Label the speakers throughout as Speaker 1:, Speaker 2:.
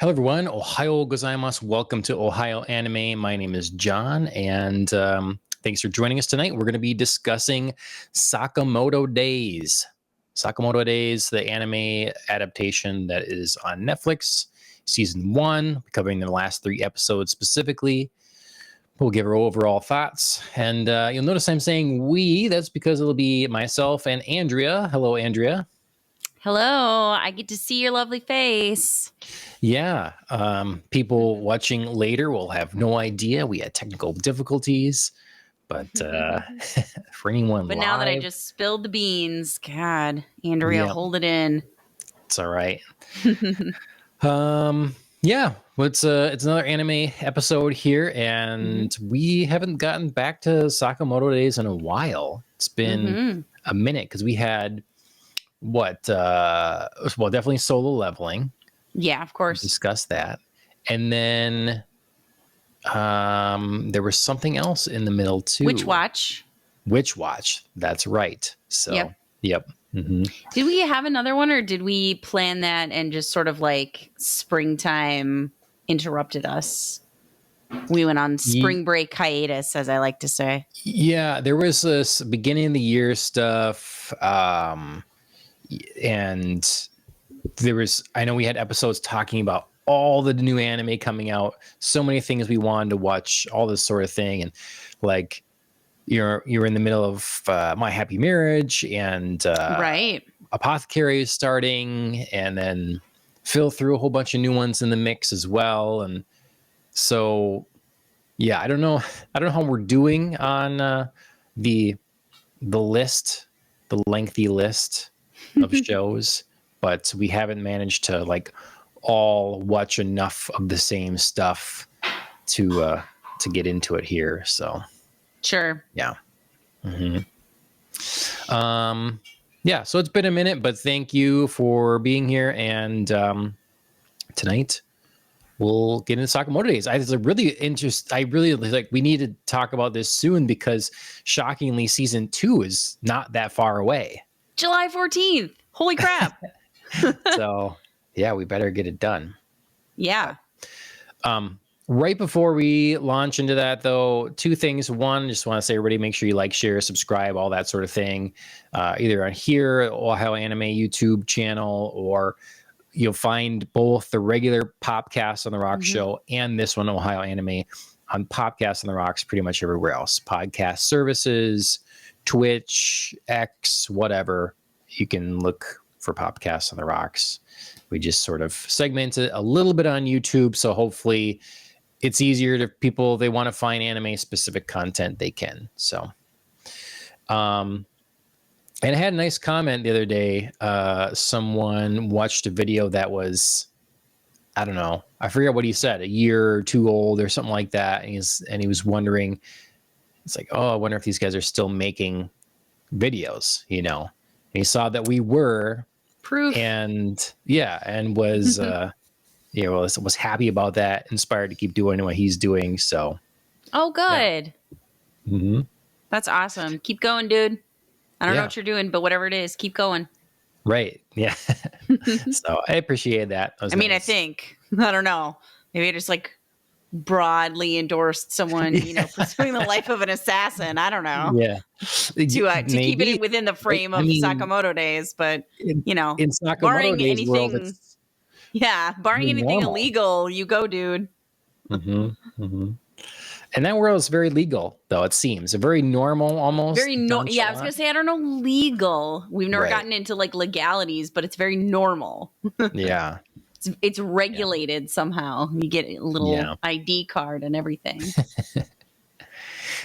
Speaker 1: Hello, everyone. Ohayo gozaimasu. Welcome to Ohio Anime. My name is John, and thanks for joining us tonight. We're going to be discussing Sakamoto Days. Sakamoto Days, the anime adaptation that is on Netflix, season 1, covering the last 3 episodes specifically. We'll give our overall thoughts, and you'll notice I'm saying we. That's because it'll be myself and Andrea. Hello, Andrea.
Speaker 2: Hello, I get to see your lovely face.
Speaker 1: Yeah, people watching later will have no idea. We had technical difficulties, but for anyone
Speaker 2: But
Speaker 1: live,
Speaker 2: now that I just spilled the beans, God, Andrea, hold it in.
Speaker 1: It's all right. Yeah, well, it's another anime episode here, and we haven't gotten back to Sakamoto Days in a while. It's been a minute because we had definitely Solo Leveling.
Speaker 2: Yeah, of course.
Speaker 1: Discuss that. And then there was something else in the middle too.
Speaker 2: Witch Watch.
Speaker 1: That's right. So, yep.
Speaker 2: Did we have another one, or did we plan that and just sort of like springtime interrupted us? We went on spring break hiatus, as I like to say.
Speaker 1: Yeah, there was this beginning of the year stuff. And I know we had episodes talking about all the new anime coming out, so many things we wanted to watch, all this sort of thing. And like, you're in the middle of My Happy Marriage, and
Speaker 2: right.
Speaker 1: Apothecary is starting, and then Phil threw a whole bunch of new ones in the mix as well. And so, yeah, I don't know how we're doing on the list, the lengthy list of shows, but we haven't managed to like all watch enough of the same stuff to get into it here. So
Speaker 2: sure.
Speaker 1: Yeah. Yeah, so it's been a minute, but thank you for being here. And tonight we'll get into Sakamoto Days. I really like, we need to talk about this soon because shockingly season 2 is not that far away.
Speaker 2: July 14th. Holy crap.
Speaker 1: So, yeah, we better get it done.
Speaker 2: Yeah.
Speaker 1: Right before we launch into that, though, 2 things. One, just want to say, everybody, make sure you like, share, subscribe, all that sort of thing, either on here, Ohio Anime YouTube channel, or you'll find both the regular Popcast on the Rocks show and this one, Ohio Anime, on Popcast on the Rocks, pretty much everywhere else. Podcast services, Twitch, X, whatever. You can look for Popcasts on the Rocks. We just sort of segment it a little bit on YouTube, so hopefully it's easier to people, they want to find anime specific content, they can. So and I had a nice comment the other day. Someone watched a video that was, I don't know, I forget what he said, a year or 2 old or something like that, and he was wondering, it's like, oh, I wonder if these guys are still making videos, you know. And he saw that we were
Speaker 2: proof,
Speaker 1: and was was happy about that, inspired to keep doing what he's doing. So
Speaker 2: good. That's awesome. Keep going, dude. I don't know what you're doing, but whatever it is, keep going.
Speaker 1: Right. Yeah. So I appreciate that.
Speaker 2: I mean, nice. I think, I don't know, maybe I just like broadly endorsed someone, pursuing the life of an assassin. I don't know.
Speaker 1: Yeah.
Speaker 2: To keep it within the frame of Sakamoto Days, but
Speaker 1: in Sakamoto
Speaker 2: barring
Speaker 1: Days
Speaker 2: anything,
Speaker 1: world,
Speaker 2: barring anything normal. Illegal, you go, dude.
Speaker 1: And that world is very legal, though, it seems. A very normal, almost.
Speaker 2: Very yeah, I was gonna say, I don't know, legal. We've never gotten into like legalities, but it's very normal.
Speaker 1: Yeah.
Speaker 2: It's regulated somehow. You get a little ID card and everything.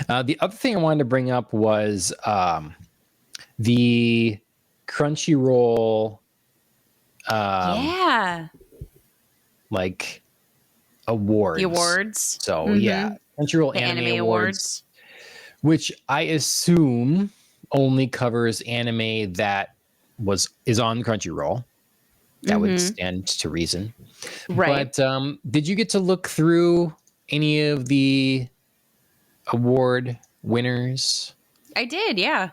Speaker 1: The other thing I wanted to bring up was the Crunchyroll like awards.
Speaker 2: The awards.
Speaker 1: So Crunchyroll
Speaker 2: the
Speaker 1: Anime Awards, which I assume only covers anime that is on Crunchyroll. That would stand to reason.
Speaker 2: Right.
Speaker 1: But did you get to look through any of the award winners?
Speaker 2: I did, yeah.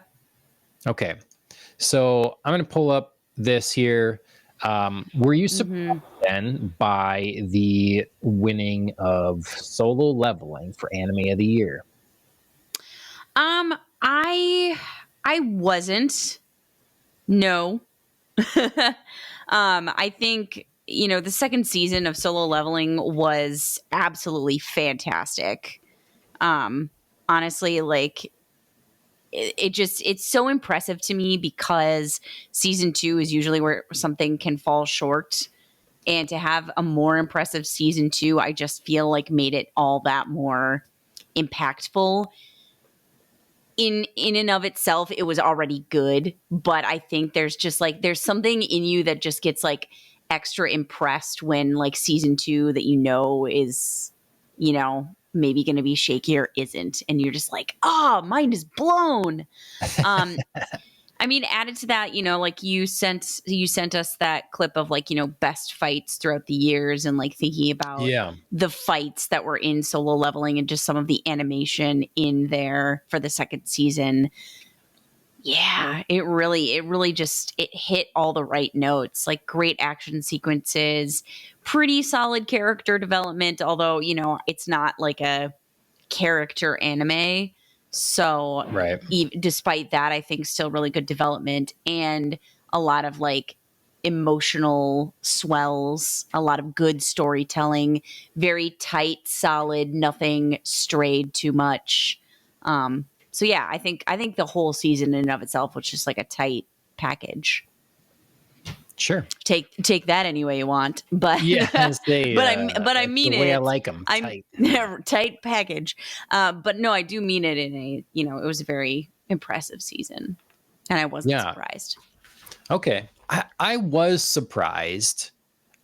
Speaker 1: Okay. So I'm going to pull up this here. Were you then by the winning of Solo Leveling for Anime of the Year?
Speaker 2: I wasn't. No. I think, the second season of Solo Leveling was absolutely fantastic. Honestly, like it's so impressive to me because season 2 is usually where something can fall short. And to have a more impressive season 2, I just feel like made it all that more impactful. In and of itself, it was already good, but I think there's something in you that just gets like extra impressed when like season 2 that is, maybe going to be shaky or isn't, and you're just like, oh, mind is blown. Um, I mean, added to that, like you sent us that clip of like, best fights throughout the years, and like thinking about
Speaker 1: Yeah.
Speaker 2: the fights that were in Solo Leveling and just some of the animation in there for the second season. Yeah, it really just it hit all the right notes. Like great action sequences, pretty solid character development, although, it's not like a character anime. So
Speaker 1: Right.
Speaker 2: despite that, I think still really good development and a lot of like emotional swells, a lot of good storytelling, very tight, solid, nothing strayed too much. So yeah, I think the whole season in and of itself was just like a tight package.
Speaker 1: Sure.
Speaker 2: Take that any way you want, but
Speaker 1: Yeah,
Speaker 2: but I
Speaker 1: it's
Speaker 2: mean
Speaker 1: the way I
Speaker 2: it.
Speaker 1: like them.
Speaker 2: I'm
Speaker 1: Tight.
Speaker 2: tight package, but no, I do mean it in a it was a very impressive season, and I wasn't
Speaker 1: Yeah.
Speaker 2: surprised.
Speaker 1: Okay. I was surprised.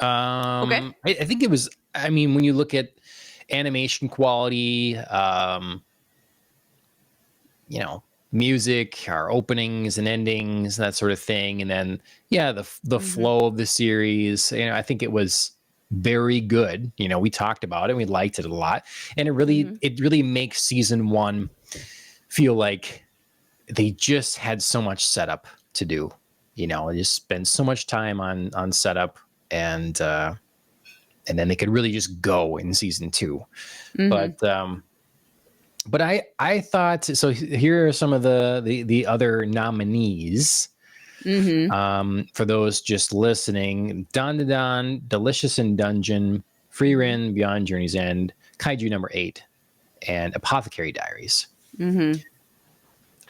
Speaker 2: Okay.
Speaker 1: I think it was. I mean, when you look at animation quality, music, our openings and endings, that sort of thing, and then the flow of the series. I think it was very good. We talked about it, we liked it a lot, and it really makes season 1 feel like they just had so much setup to do. They just spend so much time on setup, and then they could really just go in season 2. But I thought so. Here are some of the other nominees. For those just listening: Don Da Don, Delicious in Dungeon, Free Ren, Beyond Journey's End, Kaiju Number 8, and Apothecary Diaries. I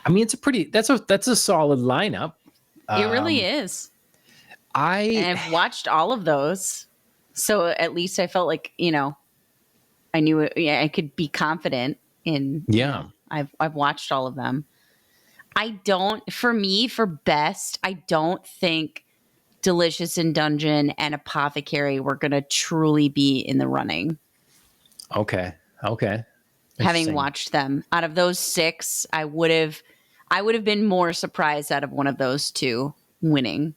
Speaker 1: mean, that's a solid lineup.
Speaker 2: It really is.
Speaker 1: I
Speaker 2: And I've watched all of those, so at least I felt like I knew it. Yeah, I could be confident in.
Speaker 1: Yeah.
Speaker 2: I've watched all of them. For best, I don't think Delicious in Dungeon and Apothecary were going to truly be in the running.
Speaker 1: Okay.
Speaker 2: Having watched them, out of those 6, I would have been more surprised out of one of those 2 winning.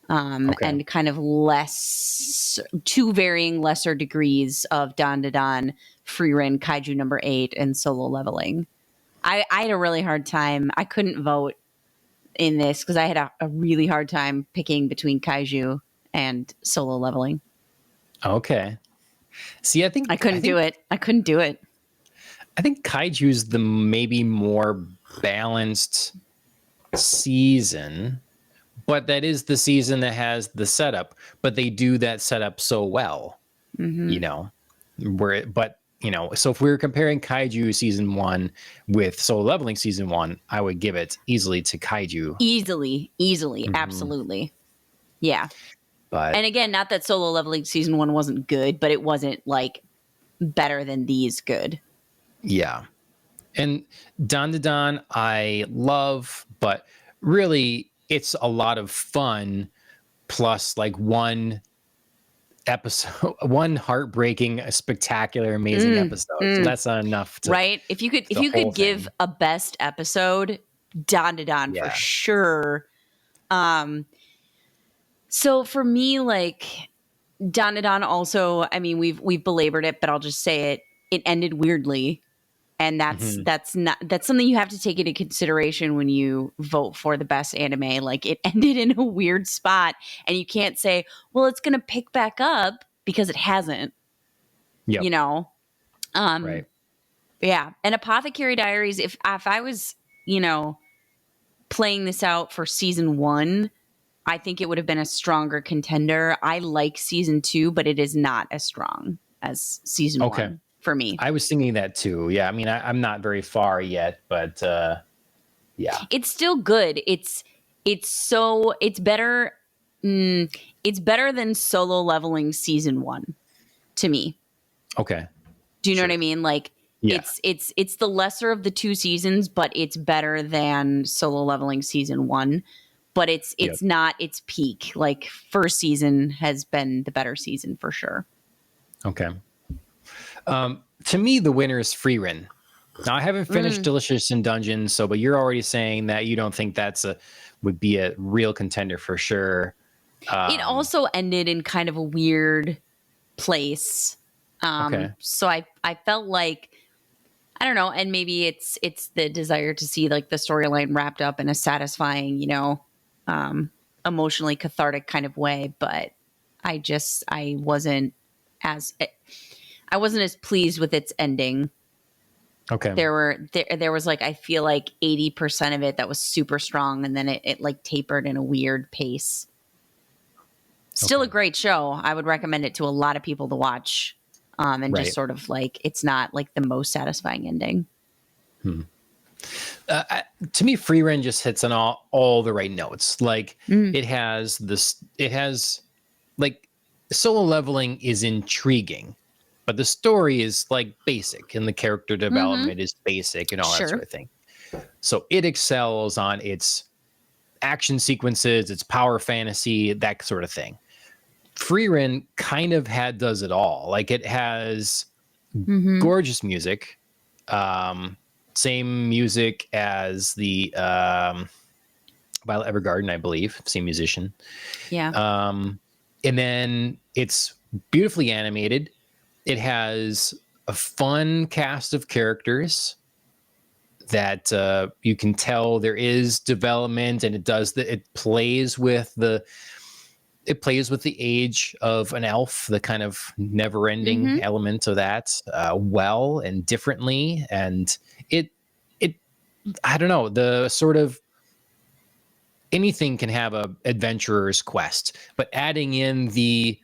Speaker 2: And kind of less, 2 varying lesser degrees of Don Da Don, Free Ren, Kaiju Number 8, and Solo Leveling. I had a really hard time. I couldn't vote in this because I had a really hard time picking between Kaiju and Solo Leveling.
Speaker 1: Okay. See, I think
Speaker 2: I couldn't do it. I
Speaker 1: think Kaiju's the maybe more balanced season, but that is the season that has the setup. But they do that setup so well, so if we were comparing Kaiju season 1 with Solo Leveling season 1, I would give it easily to Kaiju.
Speaker 2: Easily, absolutely. Yeah.
Speaker 1: But
Speaker 2: And again, not that Solo Leveling season 1 wasn't good, but it wasn't like better than these good.
Speaker 1: yeah. And Don Da Don I love, but really it's a lot of fun plus like one episode, one heartbreaking, spectacular, amazing episode. So that's not enough to,
Speaker 2: right? If you could give a best episode, Don Da Don for sure. So for me, like Don Da Don also, I mean, we've belabored it, but I'll just say it ended weirdly. And that's something you have to take into consideration when you vote for the best anime. Like, it ended in a weird spot, and you can't say, well, it's going to pick back up, because it hasn't.
Speaker 1: Yep.
Speaker 2: You know?
Speaker 1: Right.
Speaker 2: Yeah. And Apothecary Diaries, if I was, playing this out for season 1, I think it would have been a stronger contender. I like season 2, but it is not as strong as season 1 for me.
Speaker 1: I was thinking that too. Yeah. I mean, I'm not very far yet, but yeah.
Speaker 2: It's still good. It's better. It's better than Solo Leveling season 1 to me.
Speaker 1: Okay.
Speaker 2: Do you know what I mean? Like,
Speaker 1: yeah.
Speaker 2: it's the lesser of the 2 seasons, but it's better than Solo Leveling season 1. But it's not its peak. Like, first season has been the better season for sure.
Speaker 1: Okay. To me, the winner is Frieren. Now, I haven't finished Delicious in Dungeons, but you're already saying that you don't think would be a real contender for sure.
Speaker 2: It also ended in kind of a weird place. So I felt like, I don't know, and maybe it's the desire to see like the storyline wrapped up in a satisfying, emotionally cathartic kind of way. But I wasn't as pleased with its ending.
Speaker 1: Okay.
Speaker 2: There was like, I feel like 80% of it that was super strong, and then it like tapered in a weird pace. Still a great show. I would recommend it to a lot of people to watch. And just sort of like, it's not like the most satisfying ending.
Speaker 1: To me, Frieren just hits on all the right notes. Like, it has like, Solo Leveling is intriguing, but the story is like basic, and the character development is basic, and all that sort of thing. So it excels on its action sequences, its power fantasy, that sort of thing. Frieren kind of does it all. Like, it has gorgeous music, same music as the Violet Evergarden, I believe, same musician.
Speaker 2: Yeah.
Speaker 1: And then it's beautifully animated. It has a fun cast of characters that you can tell there is development, and it plays with the age of an elf, the kind of never-ending element of that, well and differently. And it I don't know, the sort of, anything can have a adventurer's quest, but adding in the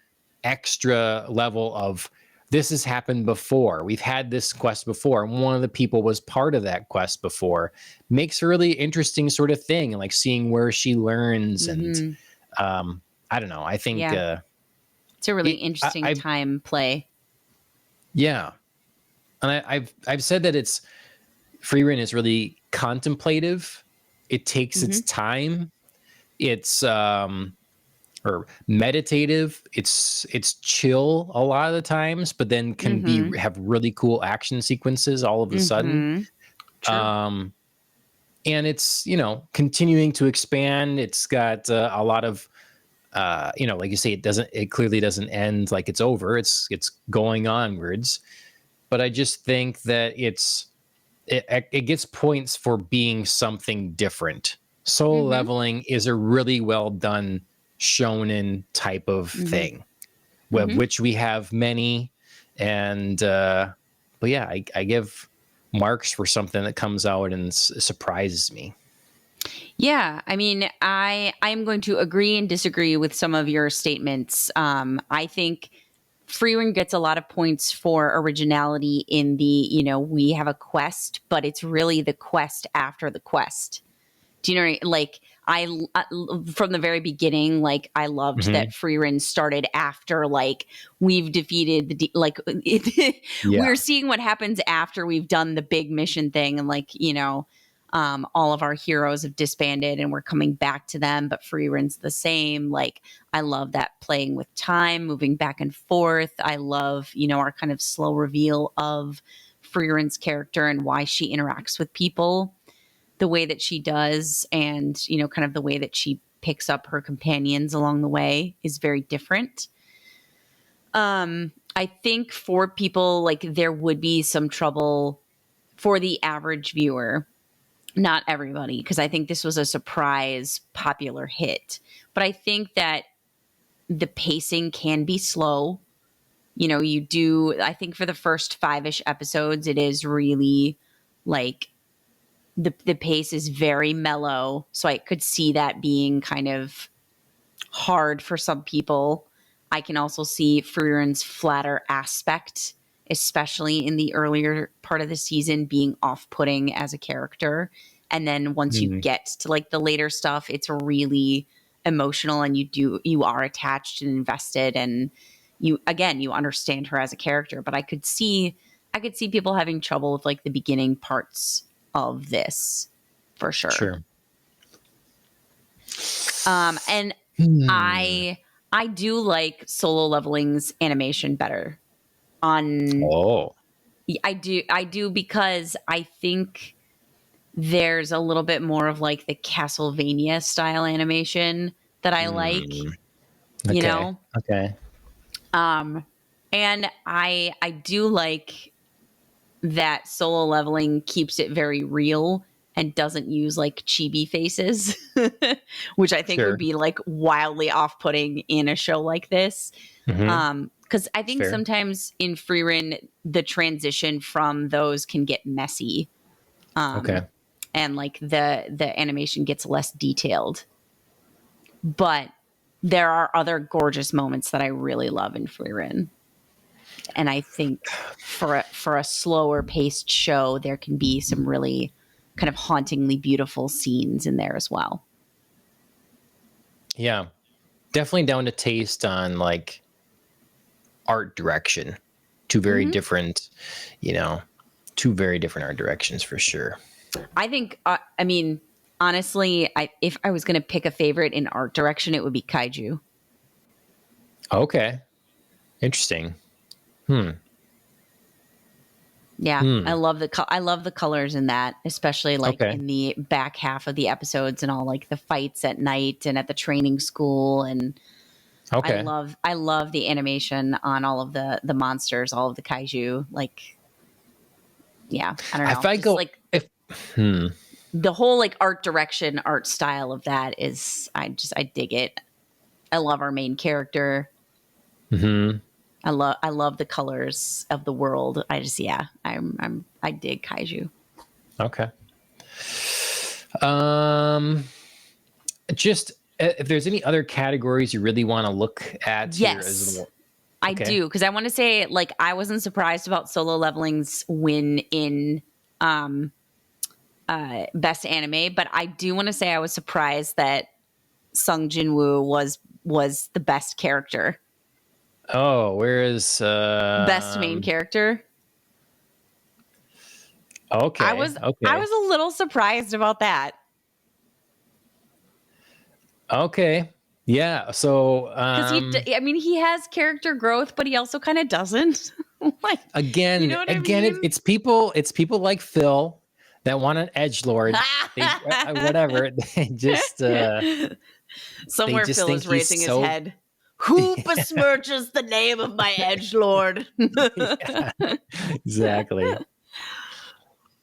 Speaker 1: extra level of, this has happened before, we've had this quest before, and one of the people was part of that quest before, makes a really interesting sort of thing, and like seeing where she learns. And I don't know, I think
Speaker 2: it's a really interesting time play.
Speaker 1: Yeah. And I've said that Frieren is really contemplative. It takes its time. It's or meditative. It's chill a lot of the times, but then can have really cool action sequences all of a sudden. And it's, continuing to expand. It's got a lot of like you say, it clearly doesn't end like it's over. It's going onwards. But I just think that it gets points for being something different. Solo Leveling is a really well done shonen type of thing, which we have many. And but yeah, I give marks for something that comes out and surprises me.
Speaker 2: Yeah, I mean, I'm going to agree and disagree with some of your statements. I think Frieren gets a lot of points for originality in the, we have a quest, but it's really the quest after the quest. Do you know, like, from the very beginning, like, I loved that Frieren started after, like, we've defeated we're seeing what happens after we've done the big mission thing, and like, all of our heroes have disbanded and we're coming back to them, but Frieren's the same. Like, I love that playing with time, moving back and forth. I love, our kind of slow reveal of Frieren's character and why she interacts with people the way that she does, and, kind of the way that she picks up her companions along the way is very different. I think for people, like, there would be some trouble for the average viewer, not everybody, because I think this was a surprise popular hit. But I think that the pacing can be slow. I think for the first 5-ish episodes, it is really like the pace is very mellow. So I could see that being kind of hard for some people. I can also see Friren's flatter aspect, especially in the earlier part of the season, being off-putting as a character. And then once you get to like the later stuff, it's really emotional, and you are attached and invested, and you understand her as a character. But I could see people having trouble with like the beginning parts of this for sure.
Speaker 1: Sure.
Speaker 2: And I do like Solo Leveling's animation better. I do because I think there's a little bit more of like the Castlevania style animation that I like.
Speaker 1: Okay.
Speaker 2: You know?
Speaker 1: Okay.
Speaker 2: And I do like that Solo Leveling keeps it very real and doesn't use like chibi faces, which I think would be like wildly off-putting in a show like this. Because I think sometimes in Frieren, the transition from those can get messy. And like the animation gets less detailed. But there are other gorgeous moments that I really love in Frieren. And I think for a slower paced show, there can be some really kind of hauntingly beautiful scenes in there as well.
Speaker 1: Yeah, definitely down to taste on like art direction. Two very different art directions for sure.
Speaker 2: I think, honestly, if I was going to pick a favorite in art direction, it would be Kaiju.
Speaker 1: Okay. Interesting.
Speaker 2: Yeah, I love the colors in that, especially like in the back half of the episodes and all like the fights at night and at the training school. And I love the animation on all of the monsters, all of the Kaiju. Like, yeah, I don't know. The whole like art direction, art style of that is, I dig it. I love our main character. I love the colors of the world. I dig Kaiju.
Speaker 1: Okay. Just if there's any other categories you really want to look at.
Speaker 2: Yes, here I do, because I want to say, like, I wasn't surprised about Solo Leveling's win in Best Anime, but I do want to say I was surprised that Sung Jin-woo was the best character.
Speaker 1: Oh, where is
Speaker 2: best main character?
Speaker 1: Okay.
Speaker 2: I was a little surprised about that.
Speaker 1: Okay. Yeah. So
Speaker 2: he has character growth, but he also kind of doesn't. Like,
Speaker 1: again,
Speaker 2: you know what I mean?
Speaker 1: It's people like Phil that want an edgelord. Whatever. They just
Speaker 2: somewhere Phil is raising his head. Who besmirches the name of my edgelord?
Speaker 1: Yeah, exactly.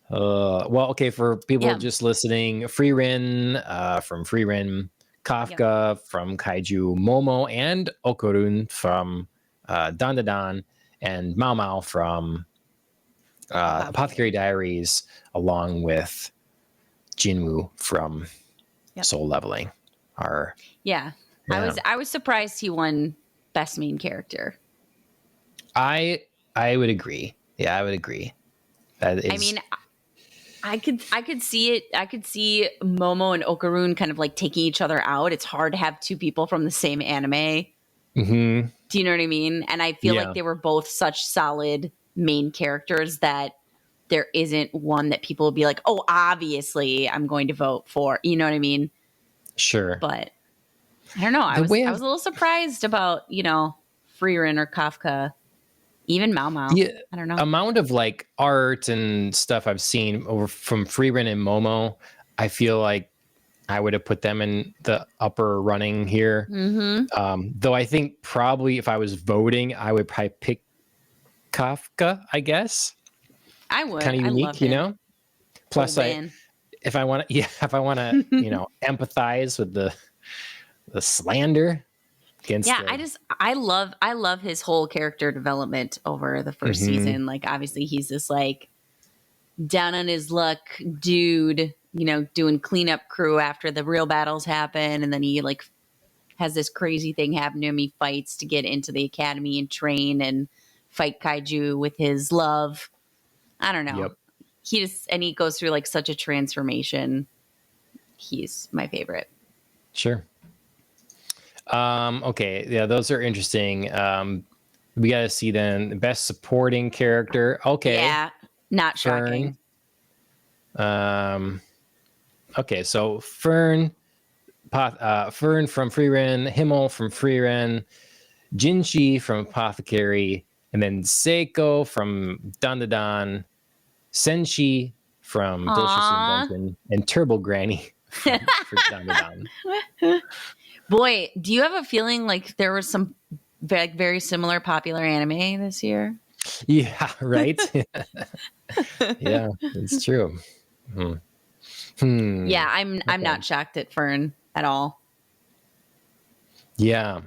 Speaker 1: Well, okay, for people just listening, Frieren from Frieren, Kafka from Kaiju, Momo and Okurun from Dandadan, and Mao Mao from Apothecary Diaries, along with Jinwoo from Soul Leveling.
Speaker 2: I was surprised he won Best Main Character.
Speaker 1: I would agree. Yeah, I would agree. That is...
Speaker 2: I mean, I could see it. I could see Momo and Okurun kind of like taking each other out. It's hard to have two people from the same anime. Do you know what I mean? And I feel like they were both such solid main characters that there isn't one that people will be like, oh, obviously I'm going to vote for. You know what I mean? Sure. But I don't know. I was a little surprised about, Frieren or Kafka, even Mao Mao. Yeah, I don't know.
Speaker 1: Amount of like art and stuff I've seen over from Frieren and Momo, I feel like I would have put them in the upper running here. Though I think probably if I was voting, I would probably pick Kafka, I guess.
Speaker 2: I would.
Speaker 1: Kind of
Speaker 2: I
Speaker 1: unique,
Speaker 2: love
Speaker 1: you
Speaker 2: him.
Speaker 1: know. Plus,
Speaker 2: Oh, man.
Speaker 1: if I want to, yeah, if I want to, empathize with the slander against
Speaker 2: Yeah,
Speaker 1: the.
Speaker 2: I love his whole character development over the first
Speaker 1: Mhm.
Speaker 2: season. Like obviously he's this like down on his luck dude, doing cleanup crew after the real battles happen, and then he like has this crazy thing happen to him. He fights to get into the academy and train and fight kaiju with his love. I don't know.
Speaker 1: Yep.
Speaker 2: He goes through like such a transformation. He's my favorite.
Speaker 1: Sure. Okay. Yeah, those are interesting. We got to see then best supporting character. Okay.
Speaker 2: Yeah, not
Speaker 1: Fern.
Speaker 2: shocking.
Speaker 1: Okay. So Fern, Fern from Freeren, Himmel from Freeren, Jinchi from Apothecary, and then Seiko from Dandadan, Senshi from Delicious in the
Speaker 2: Aw.
Speaker 1: Dungeon, and Turbo Granny for Dandadan.
Speaker 2: Boy, do you have a feeling like there was some very similar popular anime this year?
Speaker 1: Yeah, right. Yeah, it's true.
Speaker 2: Yeah, I'm
Speaker 1: Okay.
Speaker 2: not shocked at Fern at all.
Speaker 1: Yeah.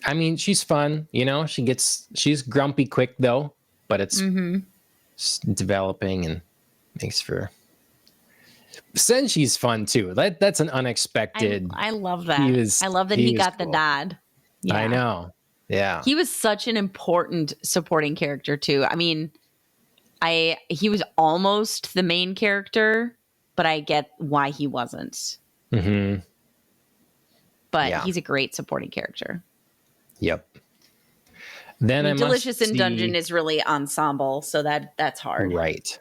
Speaker 1: I mean, she's fun, she's grumpy quick though, but it's developing and makes for Senshi's fun too. That's an unexpected.
Speaker 2: I love that. I love that he
Speaker 1: Was
Speaker 2: got the
Speaker 1: cool.
Speaker 2: nod. Yeah.
Speaker 1: I know. Yeah.
Speaker 2: He was such an important supporting character too. I mean, he was almost the main character, but I get why he wasn't.
Speaker 1: Mm-hmm.
Speaker 2: But he's a great supporting character.
Speaker 1: Yep. Then I
Speaker 2: Delicious
Speaker 1: must
Speaker 2: in Dungeon is really ensemble, so that's hard.
Speaker 1: Right.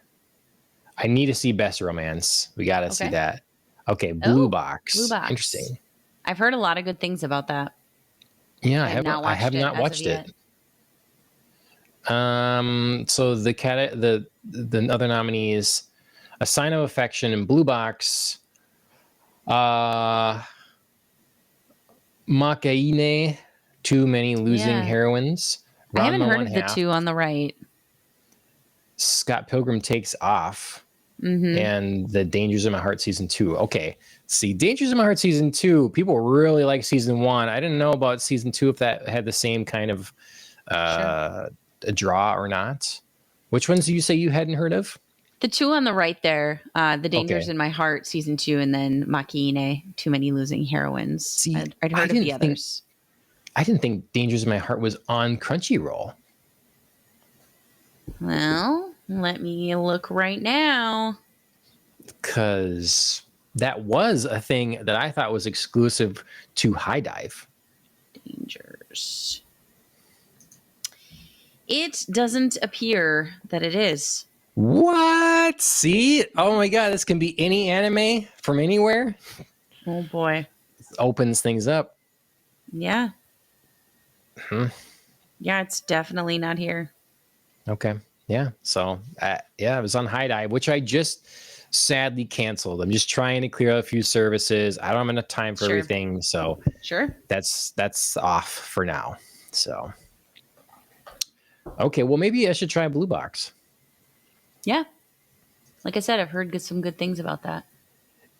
Speaker 1: I need to see Best Romance. We got to see that. Okay, Blue Box.
Speaker 2: Blue Box.
Speaker 1: Interesting.
Speaker 2: I've heard a lot of good things about that.
Speaker 1: Yeah, I have not watched it. So the other nominees: A Sign of Affection and Blue Box, Makaine, Too Many Losing Heroines.
Speaker 2: I haven't heard of the two on the right.
Speaker 1: Scott Pilgrim Takes Off, and The Dangers of My Heart Season 2. Okay, see, Dangers of My Heart Season 2, people really like Season 1. I didn't know about Season 2 if that had the same kind of a draw or not. Which ones do you say you hadn't heard of?
Speaker 2: The two on the right there, The Dangers in My Heart Season 2, and then Makine, Too Many Losing Heroines. See, I'd heard of the others.
Speaker 1: I didn't think Dangers of My Heart was on Crunchyroll.
Speaker 2: Well, let me look right now.
Speaker 1: Because that was a thing that I thought was exclusive to High Dive.
Speaker 2: Dangers. It doesn't appear that it is.
Speaker 1: What? See? Oh my God, this can be any anime from anywhere.
Speaker 2: Oh boy.
Speaker 1: This opens things up.
Speaker 2: Yeah. Yeah, it's definitely not here.
Speaker 1: Okay. Yeah. So, it was on High Dive, which I just sadly canceled. I'm just trying to clear out a few services. I don't have enough time for everything. So, that's off for now. So, okay. Well, maybe I should try Blue Box.
Speaker 2: Yeah. Like I said, I've heard some good things about that.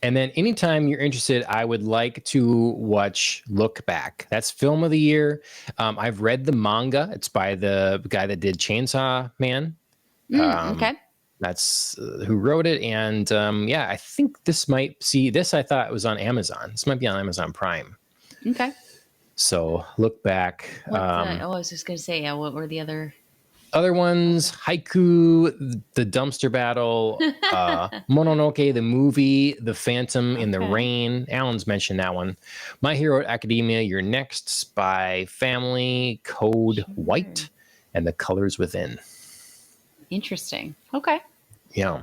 Speaker 1: And then anytime you're interested, I would like to watch Look Back. That's film of the year. I've read the manga. It's by the guy that did Chainsaw Man.
Speaker 2: Okay.
Speaker 1: That's who wrote it. And I think this might I thought it was on Amazon. This might be on Amazon Prime.
Speaker 2: Okay.
Speaker 1: So Look Back.
Speaker 2: I was just going to say, what were the
Speaker 1: other ones? Haiku, The Dumpster Battle, Mononoke, the movie, The Phantom in the Rain. Alan's mentioned that one. My Hero Academia, Your Next, Spy Family, Code White, and The Colors Within.
Speaker 2: Interesting. Okay.
Speaker 1: Yeah.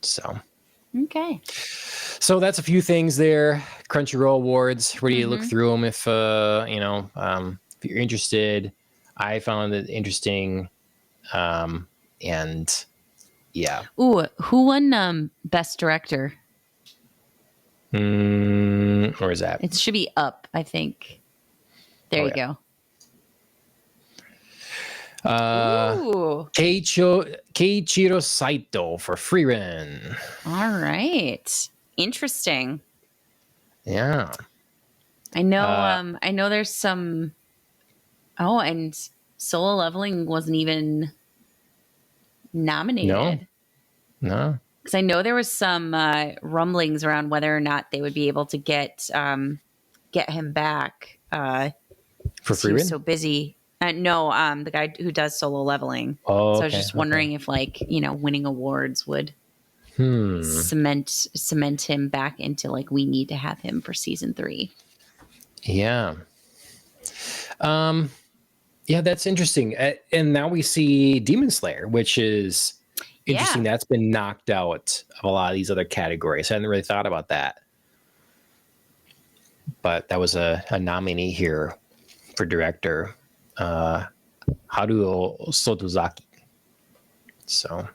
Speaker 1: So.
Speaker 2: Okay.
Speaker 1: So that's a few things there. Crunchyroll awards. Where do you look through them if if you're interested? I found it interesting. And yeah.
Speaker 2: Ooh, who won Best Director?
Speaker 1: Where is that?
Speaker 2: It should be Up, I think. There you go. Ooh.
Speaker 1: Keiichiro Saito for Frieren.
Speaker 2: All right. Interesting.
Speaker 1: Yeah.
Speaker 2: I know there's some. Oh, and Solo Leveling wasn't even nominated.
Speaker 1: No.
Speaker 2: Because I know there was some rumblings around whether or not they would be able to get him back.
Speaker 1: For
Speaker 2: He was
Speaker 1: Frieren?
Speaker 2: so busy. No, the guy who does Solo Leveling.
Speaker 1: Oh,
Speaker 2: so I was just wondering if, like, winning awards would cement him back into, like, we need to have him for season 3.
Speaker 1: Yeah. Yeah, that's interesting. And now we see Demon Slayer, which is interesting.
Speaker 2: Yeah.
Speaker 1: That's been knocked out of a lot of these other categories. I hadn't really thought about that. But that was a nominee here for director, Haruo Sotozaki. So,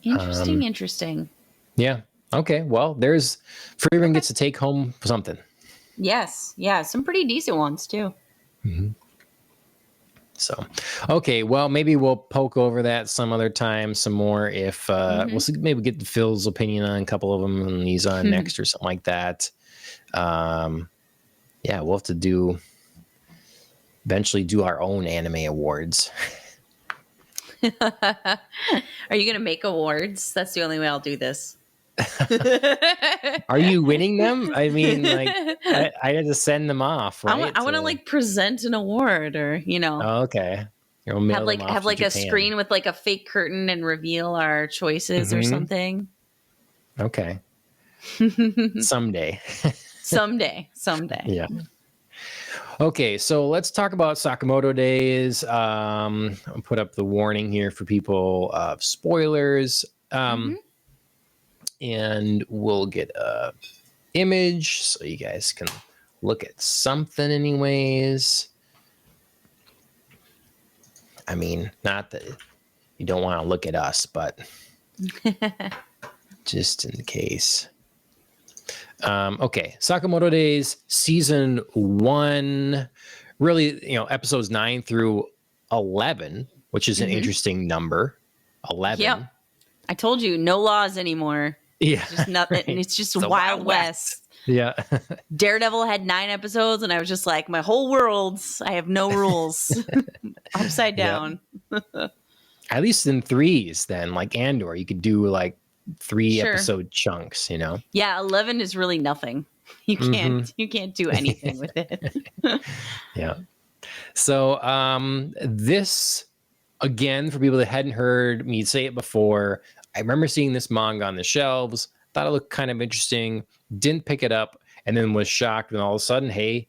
Speaker 2: Interesting.
Speaker 1: Yeah. Okay. Well, there's Frieren gets to take home something.
Speaker 2: Yes. Yeah. Some pretty decent ones too.
Speaker 1: Mm-hmm. So, okay. Well, maybe we'll poke over that some other time, some more. If we'll see, maybe get Phil's opinion on a couple of them, and he's on next or something like that. Yeah, we'll have to eventually do our own anime awards.
Speaker 2: Are you gonna make awards? That's the only way I'll do this.
Speaker 1: Are you winning them? I mean, like, I had to send them off, right?
Speaker 2: I want to like present an award, or
Speaker 1: Oh, okay. You'll mail them off
Speaker 2: have
Speaker 1: to
Speaker 2: like a
Speaker 1: Japan.
Speaker 2: screen with like a fake curtain and reveal our choices or something.
Speaker 1: Okay. Someday.
Speaker 2: Someday.
Speaker 1: Yeah. Okay, so let's talk about Sakamoto days. I'll put up the warning here for people of spoilers. And we'll get a image so you guys can look at something anyways. I mean, not that you don't want to look at us, but just in case. Okay, Sakamoto Days season 1, really, episodes 9 through 11, which is an interesting number. 11.
Speaker 2: Yep. I told you, no laws anymore.
Speaker 1: Yeah,
Speaker 2: just nothing.
Speaker 1: Right.
Speaker 2: It's just Wild West.
Speaker 1: Yeah.
Speaker 2: Daredevil had 9 episodes, and I was just like, my whole world, I have no rules. Upside down.
Speaker 1: Yep. At least in 3s, then, like Andor, you could do like 3 episode chunks,
Speaker 2: Yeah, 11 is really nothing. You can't do anything with it.
Speaker 1: Yeah. So this, again, for people that hadn't heard me say it before, I remember seeing this manga on the shelves, thought it looked kind of interesting, didn't pick it up, and then was shocked when all of a sudden, hey,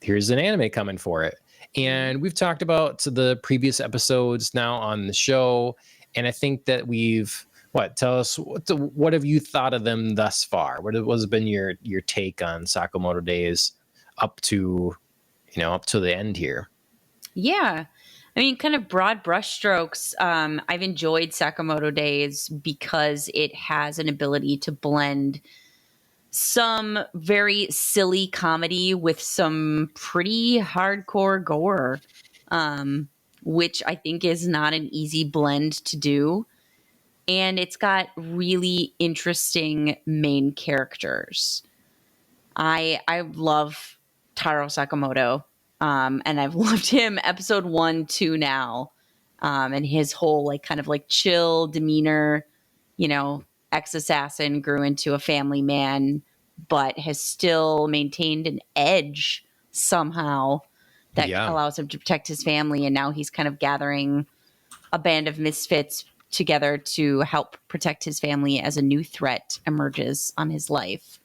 Speaker 1: here's an anime coming for it. And we've talked about the previous episodes now on the show, and I think that tell us, what have you thought of them thus far? What has been your take on Sakamoto Days up to the end here?
Speaker 2: Yeah. I mean, kind of broad brushstrokes. I've enjoyed Sakamoto Days because it has an ability to blend some very silly comedy with some pretty hardcore gore, which I think is not an easy blend to do. And it's got really interesting main characters. I love Taro Sakamoto. And I've loved him episode 1 to now. And his whole kind of chill demeanor, ex-assassin grew into a family man, but has still maintained an edge somehow that allows him to protect his family. And now he's kind of gathering a band of misfits together to help protect his family as a new threat emerges on his life.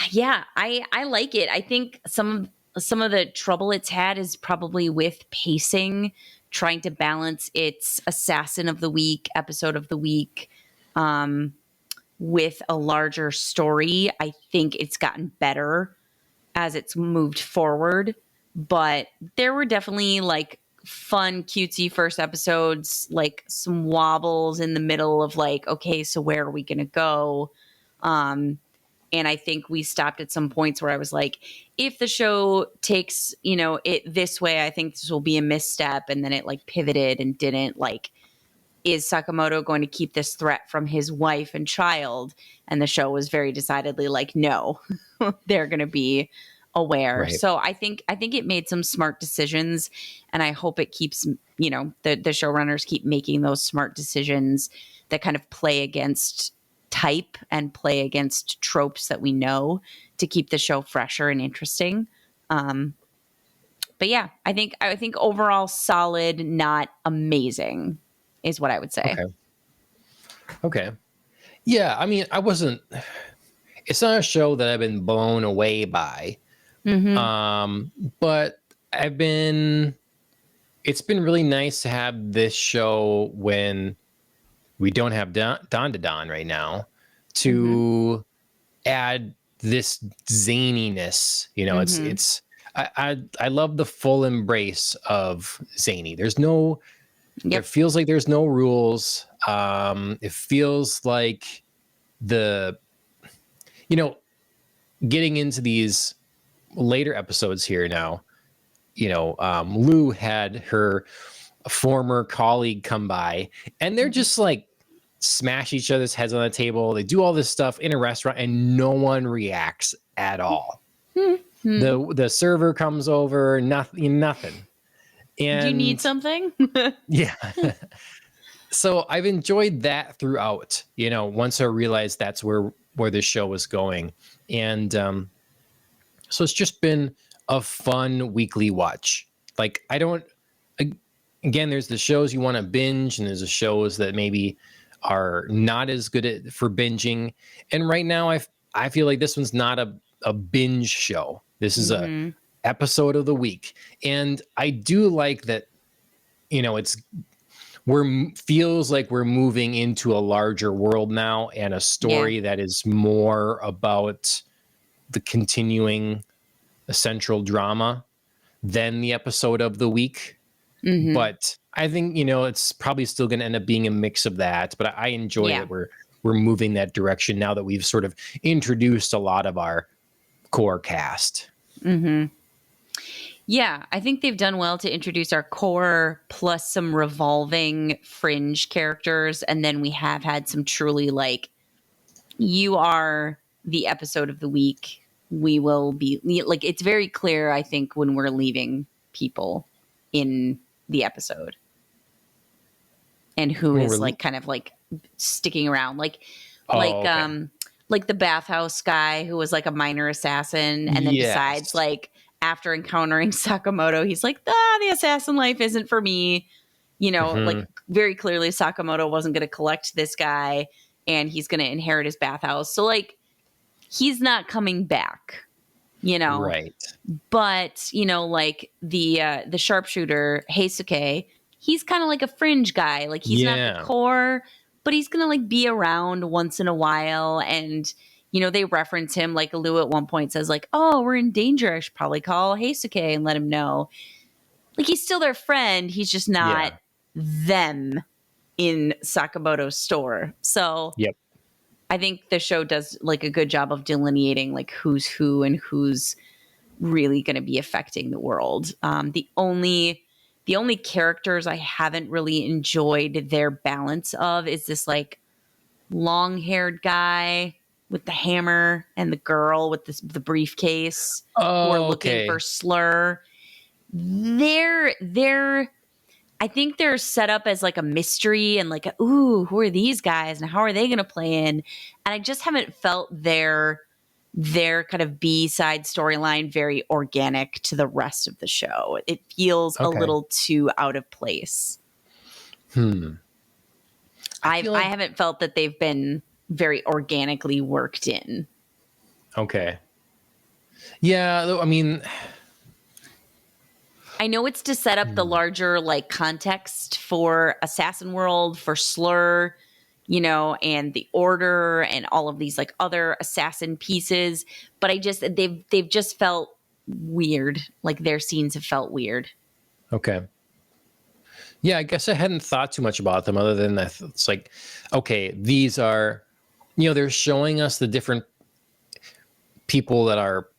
Speaker 2: Yeah, I like it. I think some of the trouble it's had is probably with pacing, trying to balance its assassin of the week, episode of the week, with a larger story. I think it's gotten better as it's moved forward, but there were definitely fun, cutesy first episodes, some wobbles in the middle of okay, so where are we going to go? And I think we stopped at some points where I was like, if the show takes, you know, it this way, I think this will be a misstep. And then it like pivoted and didn't. Like, is Sakamoto going to keep this threat from his wife and child? And the show was very decidedly like, no, they're going to be aware.
Speaker 1: Right.
Speaker 2: So I think it made some smart decisions, and I hope it keeps, you know, the showrunners keep making those smart decisions that kind of play against type and play against tropes that we know to keep the show fresher and interesting. But yeah, I think overall solid, not amazing, is what I would say.
Speaker 1: Okay. Yeah, I mean, it's not a show that I've been blown away by. But it's been really nice to have this show when we don't have Don to Don right now to add this zaniness. You know, I love the full embrace of zany. It feels like there's no rules. It feels like getting into these later episodes here now, Lou had her former colleague come by, and they're just like smash each other's heads on the table. They do all this stuff in a restaurant, and no one reacts at all. The server comes over, nothing. And
Speaker 2: do you need something?
Speaker 1: Yeah. So I've enjoyed that throughout, once I realized that's where the show was going. And so it's just been a fun weekly watch. Like, again, there's the shows you want to binge, and there's the shows that maybe are not as good for binging. And right now I feel like this one's not a binge show. This is a episode of the week. And I do like that, feels like we're moving into a larger world now, and a story that is more about the continuing central drama than the episode of the week. But I think, it's probably still going to end up being a mix of that. But I enjoy that we're moving that direction now that we've sort of introduced a lot of our core cast.
Speaker 2: Yeah, I think they've done well to introduce our core plus some revolving fringe characters. And then we have had some truly like, you are the episode of the week. We will be like, it's very clear, I think, when we're leaving people in the episode and who is like kind of like sticking around, like the bathhouse guy who was like a minor assassin and then decides like, after encountering Sakamoto, he's like, the assassin life isn't for me. Like very clearly Sakamoto wasn't going to collect this guy and he's going to inherit his bathhouse. So like, he's not coming back,
Speaker 1: Right.
Speaker 2: But, like the sharpshooter, Heisuke, he's kind of like a fringe guy. Like he's not the core, but he's going to like be around once in a while. And, they reference him, like Lou at one point says like, oh, we're in danger. I should probably call Heisuke and let him know. Like he's still their friend. He's just not them in Sakamoto's store. So I think the show does like a good job of delineating like who's who and who's really going to be affecting the world. The only characters I haven't really enjoyed their balance of is this like long-haired guy with the hammer and the girl with the briefcase who are looking for Slur. I think they're set up as like a mystery and like, ooh, who are these guys and how are they going to play in? And I just haven't felt their kind of B-side storyline very organic to the rest of the show. It feels a little too out of place. I haven't felt that they've been very organically worked in.
Speaker 1: Okay. Yeah, I mean,
Speaker 2: I know it's to set up the larger like context for Assassin World, for Slur, and the Order and all of these like other assassin pieces, but they've just felt weird. Like their scenes have felt weird.
Speaker 1: Okay. Yeah, I guess I hadn't thought too much about them other than that it's like, okay, these are, they're showing us the different, people that are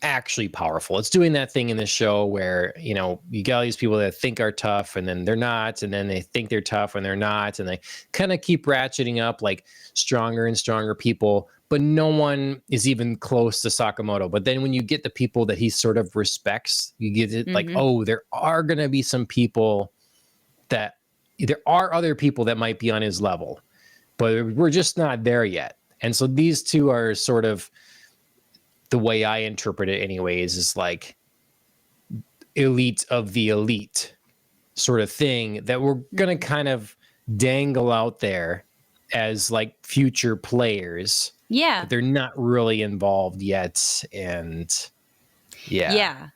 Speaker 1: actually powerful. It's doing that thing in the show where, you know, you got all these people that think are tough and then they're not, and then they think they're tough and they're not, and they kind of keep ratcheting up like stronger and stronger people, but no one is even close to Sakamoto. But then when you get the people that he sort of respects, you get it like, oh, there are going to be some people that there are other people that might be on his level, but we're just not there yet. And so these two are sort of, the way I interpret it anyways, is like elite of the elite sort of thing that we're going to kind of dangle out there as like future players.
Speaker 2: Yeah.
Speaker 1: But they're not really involved yet. And
Speaker 2: yeah.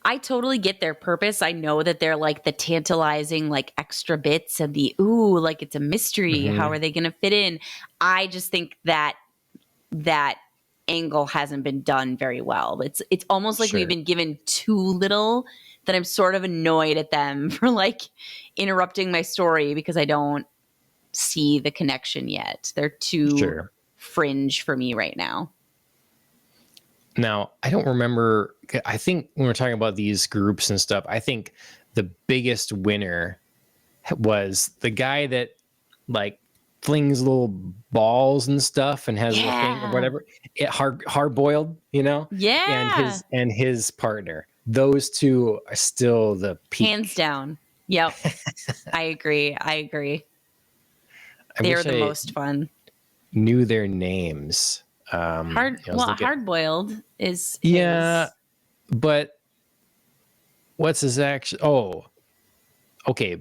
Speaker 2: I totally get their purpose. I know that they're like the tantalizing, like extra bits and the, ooh, like it's a mystery. How are they going to fit in? I just think that angle hasn't been done very well. It's almost like we've been given too little, that I'm sort of annoyed at them for like interrupting my story because I don't see the connection yet. They're too fringe for me right now.
Speaker 1: Now, I don't remember. I think when we're talking about these groups and stuff, I think the biggest winner was the guy that like flings little balls and stuff and has a thing or whatever. Hard boiled, you know?
Speaker 2: Yeah.
Speaker 1: And his partner. Those two are still the peak.
Speaker 2: Hands down. Yep. I agree. They're the most fun.
Speaker 1: Knew their names.
Speaker 2: Hard boiled is
Speaker 1: but what's his actual? Oh, okay.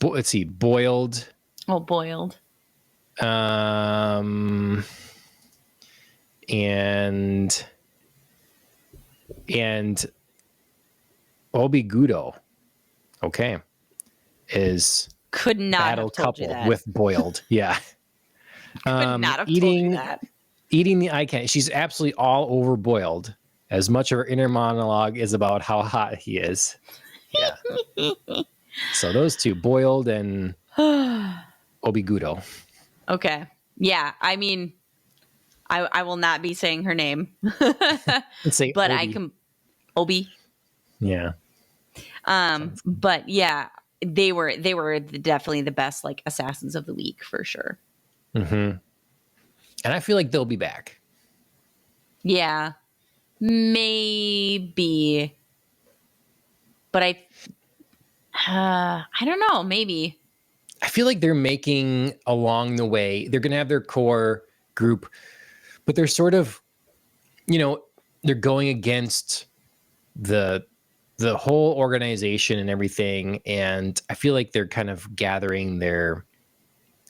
Speaker 1: Let's see. Boiled.
Speaker 2: Oh, boiled.
Speaker 1: And Obigudo, okay, is
Speaker 2: could not
Speaker 1: battle
Speaker 2: have told
Speaker 1: couple
Speaker 2: you that.
Speaker 1: with boiled. Yeah.
Speaker 2: Could not have told you that.
Speaker 1: Eating the eye candy. She's absolutely all over boiled. As much of her inner monologue is about how hot he is. Yeah. So those two, boiled and Obigudo.
Speaker 2: Okay. Yeah. I mean, I will not be saying her name.
Speaker 1: Let's say
Speaker 2: but
Speaker 1: Obi.
Speaker 2: I can Obi.
Speaker 1: Yeah.
Speaker 2: But yeah, they were definitely the best like assassins of the week for sure.
Speaker 1: And I feel like they'll be back.
Speaker 2: Yeah. Maybe. But I don't know, maybe.
Speaker 1: I feel like they're making along the way, they're going to have their core group, but they're sort of, you know, they're going against the whole organization and everything. And I feel like they're kind of gathering their,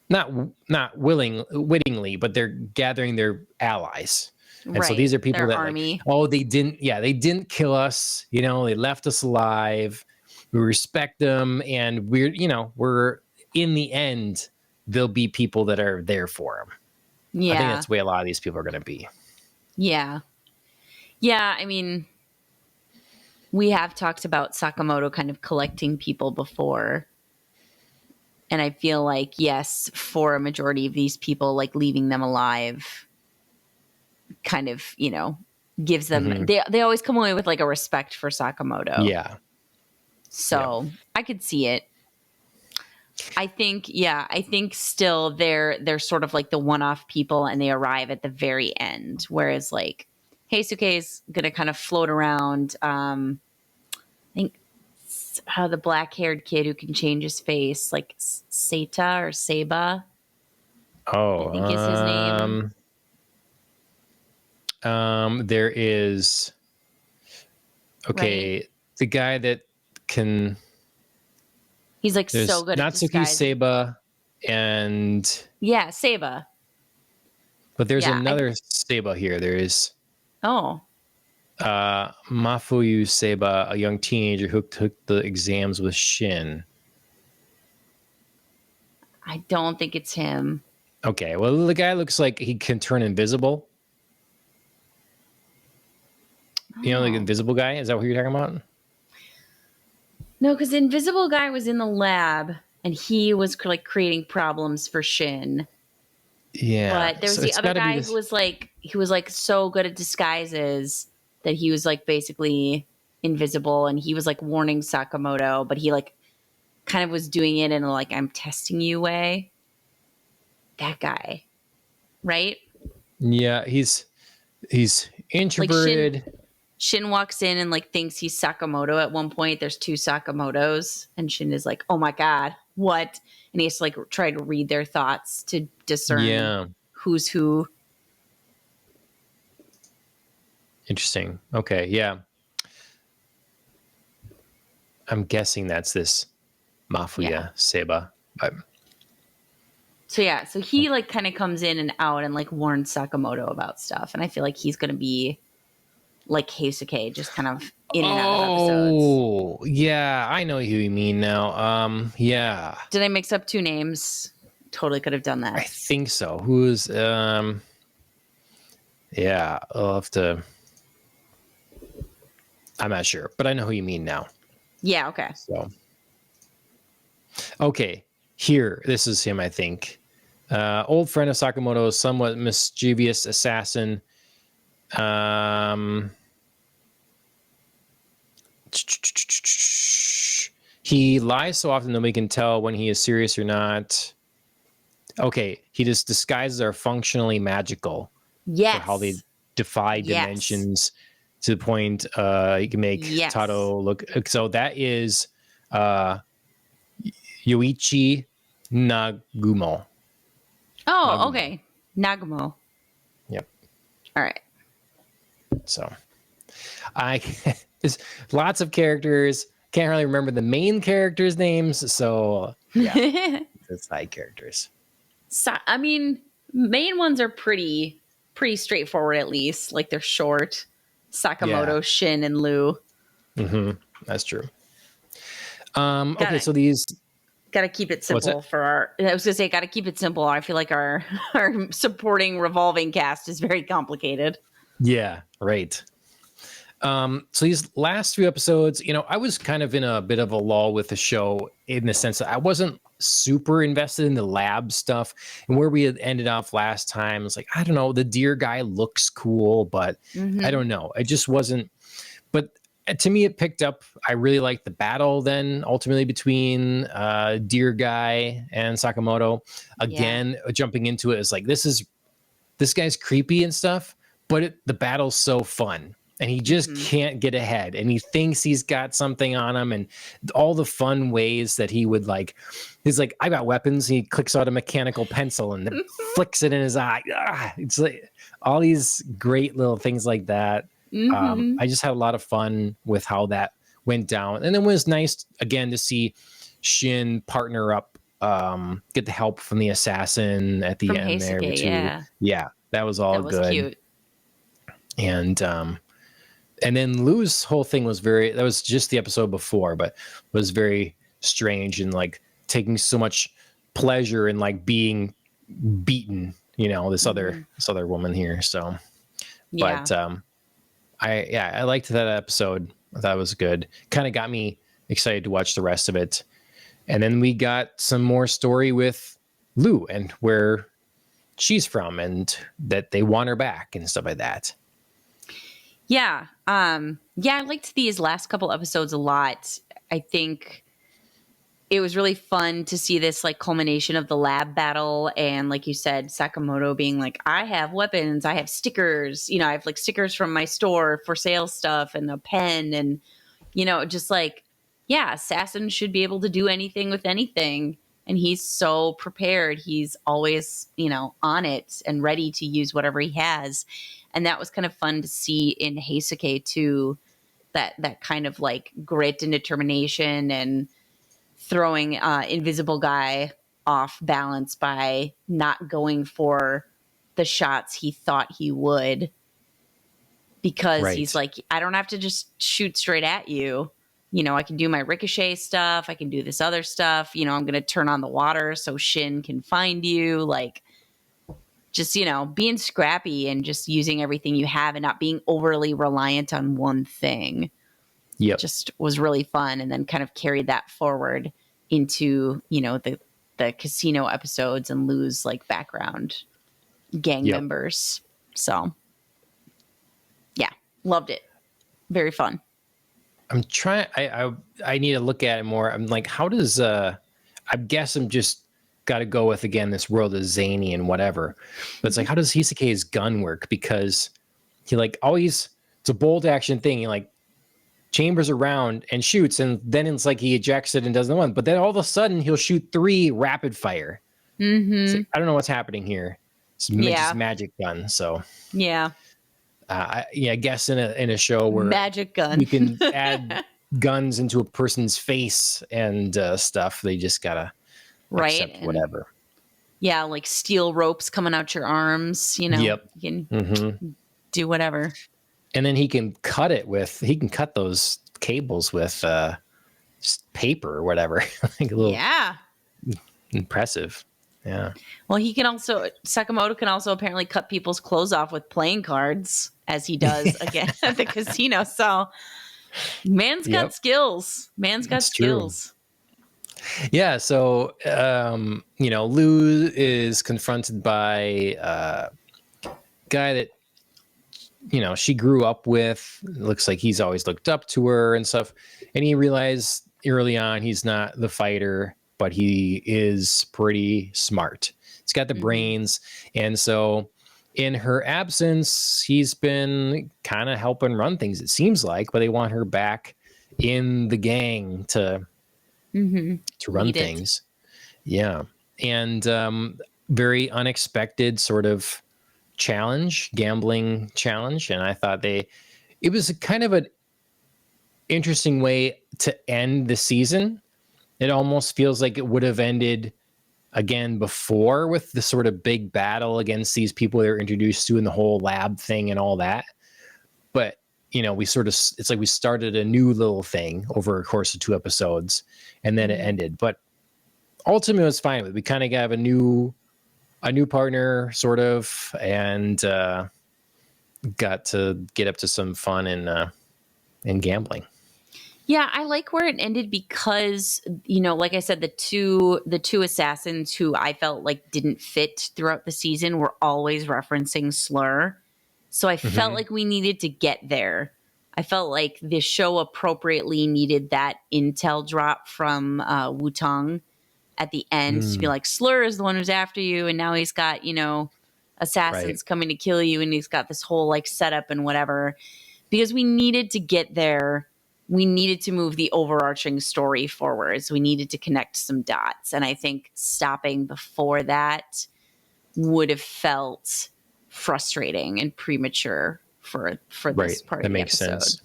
Speaker 1: not wittingly, but they're gathering their allies. And so these are people that like, oh, they didn't kill us. You know, they left us alive. We respect them. And we're in the end, there'll be people that are there for them. Yeah. I think that's the way a lot of these people are going to be.
Speaker 2: Yeah. Yeah. I mean, we have talked about Sakamoto kind of collecting people before. And I feel like, yes, for a majority of these people, like leaving them alive kind of, you know, gives them, they always come away with like a respect for Sakamoto.
Speaker 1: Yeah.
Speaker 2: So I could see it. I think still they're sort of like the one-off people and they arrive at the very end. Whereas like Heisuke is going to kind of float around. I think the black-haired kid who can change his face, like Seita or Seba.
Speaker 1: Oh,
Speaker 2: I think is his name.
Speaker 1: There is, okay, the guy that can.
Speaker 2: He's like so good at
Speaker 1: Natsuki
Speaker 2: disguise.
Speaker 1: Seba and.
Speaker 2: Yeah, Seba.
Speaker 1: But there's another Seba here. There is.
Speaker 2: Oh.
Speaker 1: Mafuyu Seba, a young teenager who took the exams with Shin.
Speaker 2: I don't think it's him.
Speaker 1: Okay, well, the guy looks like he can turn invisible. You know, the invisible guy? Is that what you're talking about?
Speaker 2: No, because the invisible guy was in the lab and he was like creating problems for Shin.
Speaker 1: Yeah.
Speaker 2: But there's the other guy who was like, he was like so good at disguises that he was like basically invisible, and he was like warning Sakamoto, but he like kind of was doing it in a like I'm testing you way. That guy, right?
Speaker 1: Yeah, he's
Speaker 2: Like
Speaker 1: introverted.
Speaker 2: Shin walks in and like thinks he's Sakamoto at one point. There's two Sakamotos, and Shin is like, "Oh my god, what?" And he has to like try to read their thoughts to discern
Speaker 1: Yeah.
Speaker 2: who's who.
Speaker 1: Interesting. Okay, yeah. I'm guessing that's this Mafuya
Speaker 2: Yeah.
Speaker 1: Seba. But
Speaker 2: So yeah, so he like kind of comes in and out and like warns Sakamoto about stuff, and I feel like he's gonna be like Heisuke, just kind of in and out of episodes.
Speaker 1: oh, yeah, I know who you mean now. Yeah,
Speaker 2: Did I mix up two names? Totally could have done
Speaker 1: I
Speaker 2: that.
Speaker 1: think so. Who's yeah, I'll have to. I'm not sure, but I know who you mean now.
Speaker 2: Yeah, okay.
Speaker 1: So, okay, here, this is him, I think. Old friend of Sakamoto, somewhat mischievous assassin. He lies so often that we can tell when he is serious or not. Okay, he just disguises are functionally magical
Speaker 2: Yes.
Speaker 1: for how they defy dimensions to the point you can make Taro look. So that is Yoichi Nagumo.
Speaker 2: Oh,
Speaker 1: Nagumo.
Speaker 2: okay. Nagumo.
Speaker 1: Yep.
Speaker 2: All right.
Speaker 1: So there's lots of characters. Can't really remember the main characters' names. So yeah, the side characters.
Speaker 2: So, I mean, main ones are pretty straightforward, at least. Like they're short. Sakamoto, Shin, and Lu.
Speaker 1: Mm-hmm. That's true. Okay, so these
Speaker 2: got to keep it simple for our. I was gonna say, got to keep it simple. I feel like our supporting revolving cast is very complicated.
Speaker 1: Yeah, right. So these last few episodes, I was kind of in a bit of a lull with the show in the sense that I wasn't super invested in the lab stuff, and where we had ended off last time was like, I don't know, the deer guy looks cool, but I don't know, it just wasn't. But to me, it picked up. I really liked the battle then ultimately between deer guy and Sakamoto. Again, jumping into it is like, this guy's creepy and stuff, but the battle's so fun. And he just can't get ahead. And he thinks he's got something on him. And all the fun ways that he would he's like, I got weapons. He clicks out a mechanical pencil and flicks it in his eye. It's like all these great little things like that. I just had a lot of fun with how that went down. And it was nice, again, to see Shin partner up, get the help from the assassin at the end there. Yeah, that was all good. That was cute. And then Lou's whole thing was that was just the episode before, but was very strange and like taking so much pleasure in like being beaten, this other woman here. So, but I liked that episode. I thought it was good. Kind of got me excited to watch the rest of it. And then we got some more story with Lou and where she's from and that they want her back and stuff like that.
Speaker 2: Yeah. I liked these last couple episodes a lot. I think it was really fun to see this like culmination of the lab battle. And like you said, Sakamoto being like, I have weapons, I have stickers, I have like stickers from my store for sale stuff and a pen and, just like, yeah, assassin should be able to do anything with anything. And he's so prepared. He's always, on it and ready to use whatever he has. And that was kind of fun to see in Heisuke too, that kind of like grit and determination and throwing Invisible Guy off balance by not going for the shots he thought he would. Because he's like, I don't have to just shoot straight at you. I can do my ricochet stuff. I can do this other stuff. I'm going to turn on the water so Shin can find you. Like, just, being scrappy and just using everything you have and not being overly reliant on one thing.
Speaker 1: Yep.
Speaker 2: Just was really fun. And then kind of carried that forward into, the casino episodes and Lou's like background gang members. So, yeah, loved it. Very fun.
Speaker 1: I'm trying. I need to look at it more. I'm like, how does I guess I'm just got to go with again this world is zany and whatever. But it's like, how does Hisake's gun work? Because he like always it's a bolt action thing. He like chambers around and shoots, and then it's like he ejects it and does the one. But then all of a sudden he'll shoot 3 rapid fire.
Speaker 2: Mm-hmm.
Speaker 1: Like, I don't know what's happening here. It's just magic gun. So
Speaker 2: yeah.
Speaker 1: I guess in a show where
Speaker 2: magic gun
Speaker 1: you can add guns into a person's face and stuff, they just gotta accept whatever.
Speaker 2: Yeah, like steel ropes coming out your arms. You know,
Speaker 1: Yep.
Speaker 2: You can do whatever.
Speaker 1: And then he can cut those cables with just paper or whatever. Like a little impressive. Yeah.
Speaker 2: Well, Sakamoto can also apparently cut people's clothes off with playing cards, as he does again at the casino. So, man's got skills. Man's got skills.
Speaker 1: Yeah. So, Lou is confronted by a guy that, she grew up with. It looks like he's always looked up to her and stuff. And he realized early on he's not the fighter, but he is pretty smart. He's got the brains. And so in her absence, he's been kind of helping run things, it seems like, but they want her back in the gang to run things. Yeah. And very unexpected sort of gambling challenge. And I thought it was a kind of an interesting way to end the season. It almost feels like it would have ended again before with the sort of big battle against these people they were introduced to in the whole lab thing and all that. But, it's like we started a new little thing over a course of 2 episodes and then it ended. But ultimately it was fine with it. We kind of got a new partner sort of, and got to get up to some fun and gambling.
Speaker 2: Yeah, I like where it ended because, like I said, the two assassins who I felt like didn't fit throughout the season were always referencing Slur. So I felt like we needed to get there. I felt like the show appropriately needed that intel drop from Wu-Tang at the end to be like, Slur is the one who's after you, and now he's got, assassins coming to kill you, and he's got this whole like setup and whatever. Because we needed to get there. We needed to move the overarching story forward. So we needed to connect some dots. And I think stopping before that would have felt frustrating and premature for this part of the episode. Sense.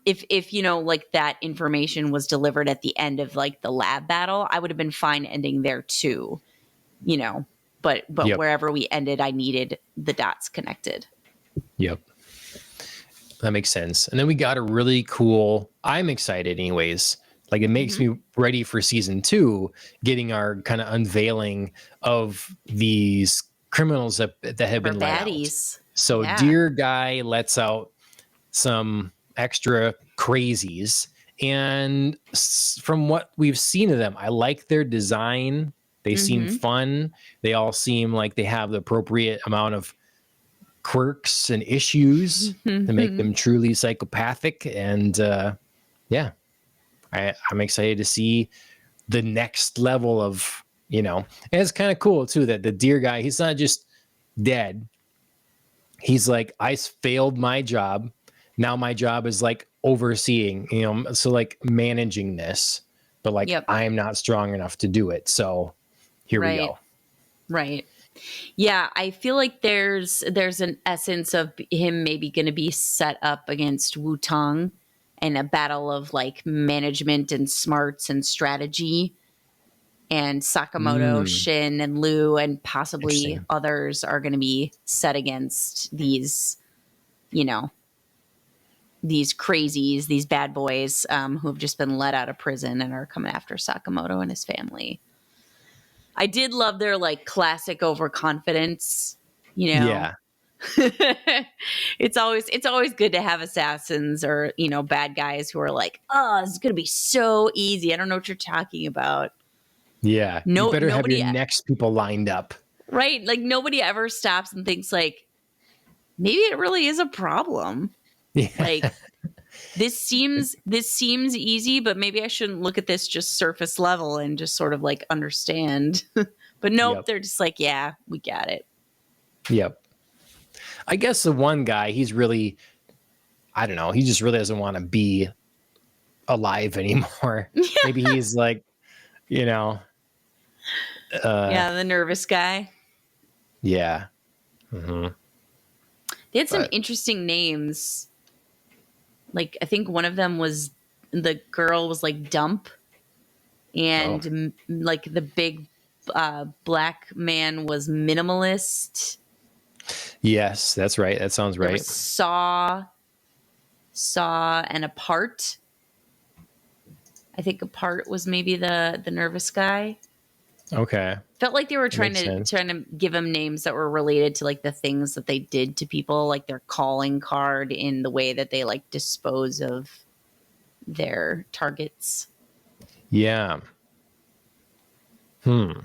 Speaker 2: If like that information was delivered at the end of like the lab battle, I would have been fine ending there too, but wherever we ended, I needed the dots connected.
Speaker 1: Yep. That makes sense. And then we got a really cool, I'm excited anyways. Like it makes me ready for season 2, getting our kind of unveiling of these criminals that have been let out. So Dear Guy lets out some extra crazies. And from what we've seen of them, I like their design. They seem fun. They all seem like they have the appropriate amount of quirks and issues to make them truly psychopathic. And I'm excited to see the next level of, and it's kind of cool too that the Dear Guy, he's not just dead. He's like, I failed my job. Now my job is like overseeing, so like managing this, but like I am not strong enough to do it. So here we go.
Speaker 2: Right. Yeah, I feel like there's an essence of him maybe going to be set up against Wu-Tang and a battle of like management and smarts and strategy. And Sakamoto, Shin, and Liu, and possibly others are going to be set against these, these crazies, these bad boys who have just been let out of prison and are coming after Sakamoto and his family. I did love their like classic overconfidence, Yeah. It's always good to have assassins or, bad guys who are like, oh, this is going to be so easy. I don't know what you're talking about.
Speaker 1: Yeah. You better have your next people lined up.
Speaker 2: Right. Like nobody ever stops and thinks like, maybe it really is a problem.
Speaker 1: Yeah.
Speaker 2: Like this seems easy, but maybe I shouldn't look at this just surface level and just sort of like understand. But nope,
Speaker 1: Yep.
Speaker 2: they're just like, yeah, we got it.
Speaker 1: Yep. I guess the one guy, he's really, I don't know, he just really doesn't want to be alive anymore. Maybe he's like, you know,
Speaker 2: Yeah, the nervous guy.
Speaker 1: yeah. Mm-hmm.
Speaker 2: They had some interesting names. Like, I think one of them was, the girl was like Dump, and like the big black man was Minimalist.
Speaker 1: Yes, that's right. That sounds
Speaker 2: There
Speaker 1: right.
Speaker 2: was Saw, and Apart. I think Apart was maybe the nervous guy.
Speaker 1: Okay.
Speaker 2: Felt like they were trying
Speaker 1: Makes sense.
Speaker 2: to give him names that were related to like the things that they did to people, like their calling card in the way that they like dispose of their targets.
Speaker 1: Yeah. So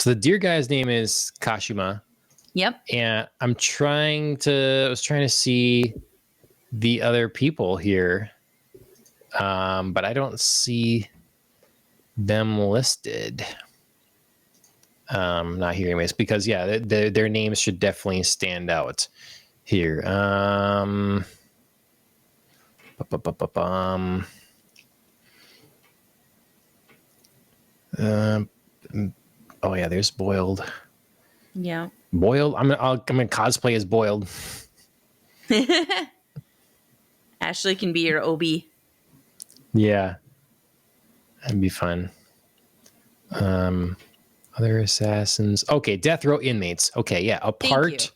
Speaker 1: the deer guy's name is Kashima.
Speaker 2: Yep.
Speaker 1: And I was trying to see the other people here. But I don't see them listed. Not here anyways, because yeah, their names should definitely stand out here. Oh yeah, there's Boiled.
Speaker 2: Yeah.
Speaker 1: Boiled. I'm gonna cosplay as Boiled.
Speaker 2: Ashley can be your OB.
Speaker 1: Yeah, that'd be fun. Other assassins. Okay, death row inmates. Okay, yeah. Apart.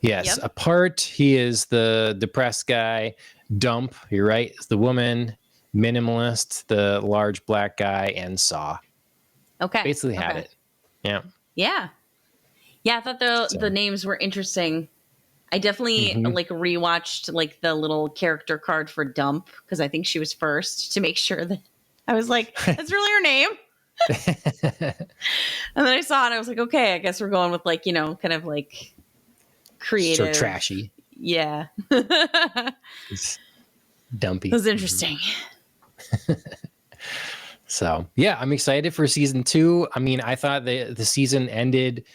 Speaker 1: Yes,
Speaker 2: Yep.
Speaker 1: Apart. He is the depressed guy. Dump. You're right. Is the woman. Minimalist, the large black guy, and Saw.
Speaker 2: Okay.
Speaker 1: Basically had it. Yeah.
Speaker 2: Yeah. Yeah, I thought the names were interesting. I definitely like rewatched like the little character card for Dump because I think she was first to make sure that I was like, that's really her name. And then I saw it and I was like, okay, I guess we're going with like, kind of like creative.
Speaker 1: So trashy.
Speaker 2: Yeah.
Speaker 1: It's dumpy.
Speaker 2: It was interesting.
Speaker 1: So yeah, I'm excited for season 2. I mean, I thought the season ended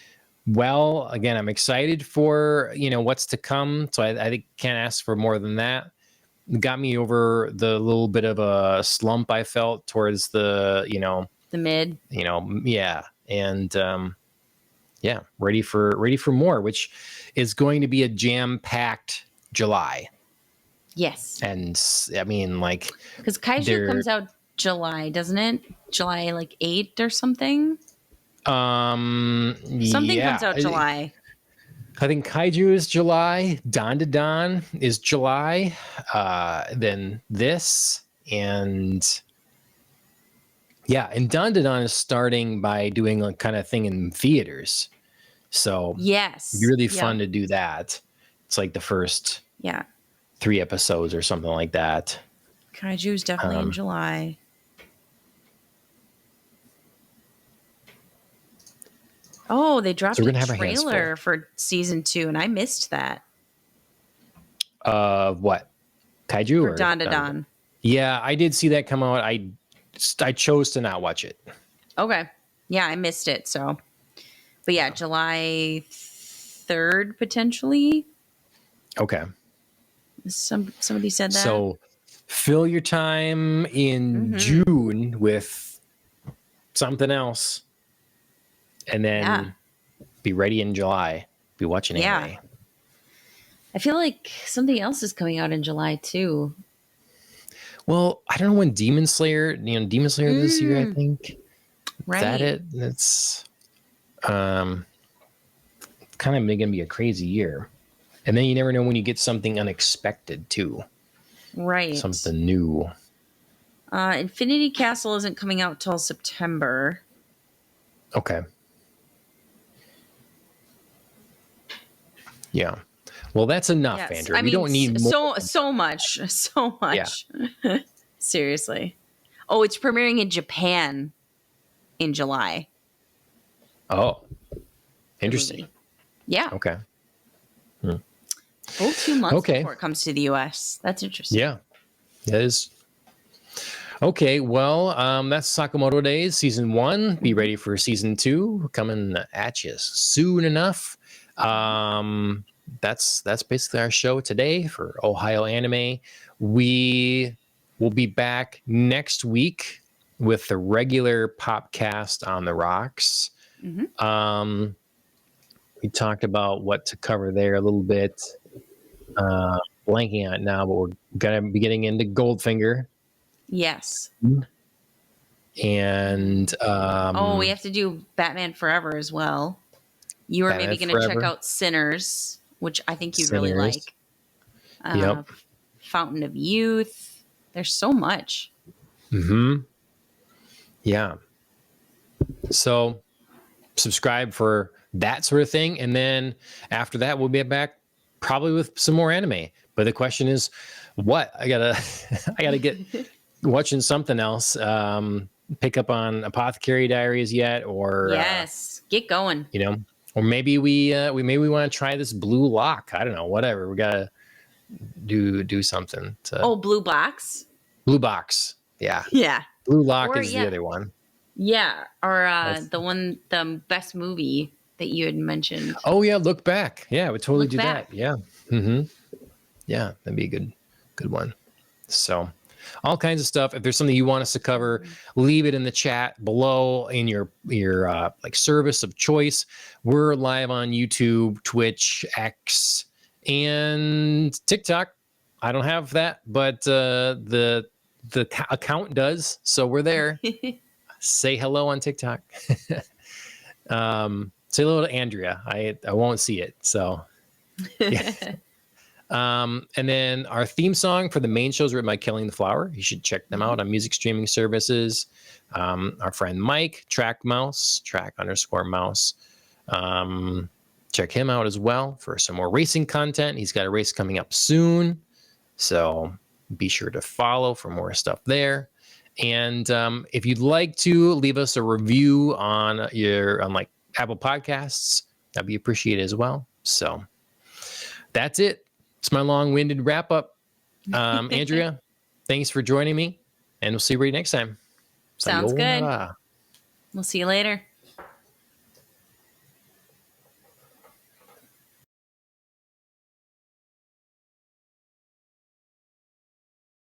Speaker 1: well. Again, I'm excited for what's to come. So I think can't ask for more than that. It got me over the little bit of a slump I felt towards the
Speaker 2: the mid.
Speaker 1: Yeah, and yeah, ready for more, which is going to be a jam-packed July.
Speaker 2: Yes,
Speaker 1: and I mean, like,
Speaker 2: because Kaiju comes out July, doesn't it? July like 8 or something. Something comes out July.
Speaker 1: I think Kaiju is July. Don to Don is July. Then this and yeah, and Don to Don is starting by doing a kind of thing in theaters. So
Speaker 2: yes,
Speaker 1: it'd be really fun to do that. It's like the first 3 episodes or something like that.
Speaker 2: Kaiju is definitely in July. Oh, they dropped a trailer for season 2, and I missed that.
Speaker 1: What? Kaiju
Speaker 2: or Don to Don?
Speaker 1: Yeah, I did see that come out. I chose to not watch it.
Speaker 2: Okay. Yeah, I missed it. So, but yeah, July 3rd potentially.
Speaker 1: Okay.
Speaker 2: Somebody said that.
Speaker 1: So, fill your time in June with something else. And then be ready in July. Be watching anime.
Speaker 2: I feel like something else is coming out in July too.
Speaker 1: Well, I don't know when Demon Slayer this year, I think.
Speaker 2: Right.
Speaker 1: Is that it? That's kind of going to be a crazy year. And then you never know when you get something unexpected too.
Speaker 2: Right.
Speaker 1: Something new.
Speaker 2: Infinity Castle isn't coming out till September.
Speaker 1: Okay. Yeah. Well, that's enough, Andrew. I mean, we don't need more.
Speaker 2: So much. Yeah. Seriously. Oh, it's premiering in Japan in July.
Speaker 1: Oh, interesting.
Speaker 2: Yeah.
Speaker 1: Okay.
Speaker 2: Full 2 months
Speaker 1: Okay.
Speaker 2: before it comes to the US. That's interesting.
Speaker 1: Yeah. That is. Okay, well, that's Sakamoto Days season 1. Be ready for season 2 coming at you soon enough. That's basically our show today for Ohio Anime. We will be back next week with the regular Popcast on the Rocks.
Speaker 2: Mm-hmm.
Speaker 1: We talked about what to cover there a little bit. Blanking on it now, but we're gonna be getting into Goldfinger.
Speaker 2: Yes.
Speaker 1: And
Speaker 2: We have to do Batman Forever as well. You were
Speaker 1: Batman
Speaker 2: maybe going to check
Speaker 1: Forever.
Speaker 2: out Sinners, which I think you'd really
Speaker 1: Sinners.
Speaker 2: like.
Speaker 1: Yep.
Speaker 2: Fountain of Youth. There's so much.
Speaker 1: Yeah. So subscribe for that sort of thing. And then after that, we'll be back probably with some more anime. But the question is, what? I gotta get watching something else. Pick up on Apothecary Diaries yet, or
Speaker 2: Yes, get going.
Speaker 1: Or maybe we want to try this Blue Lock. I don't know, whatever. We gotta do something.
Speaker 2: Blue Box.
Speaker 1: Blue Box. Yeah.
Speaker 2: Yeah.
Speaker 1: Blue Lock is the other one.
Speaker 2: Yeah, or the best movie that you had mentioned.
Speaker 1: Oh yeah, Look Back. Yeah, we totally do
Speaker 2: Back.
Speaker 1: that. Yeah. Yeah, that'd be a good one. So all kinds of stuff. If there's something you want us to cover, leave it in the chat below in your like service of choice. We're live on YouTube, Twitch, X, and TikTok. I don't have that, but the account does, so we're there. Say hello on TikTok. Say hello to Andrea. I won't see it, so yeah. And then our theme song for the main show is written by Killing the Flower. You should check them out on music streaming services. Our friend Mike, track_mouse. Check him out as well for some more racing content. He's got a race coming up soon, so be sure to follow for more stuff there. And if you'd like to leave us a review on like Apple Podcasts, that'd be appreciated as well. So that's it. It's my long-winded wrap up. Andrea, thanks for joining me, and we'll see you next time.
Speaker 2: Sounds
Speaker 1: Sayonara.
Speaker 2: good. We'll see you later.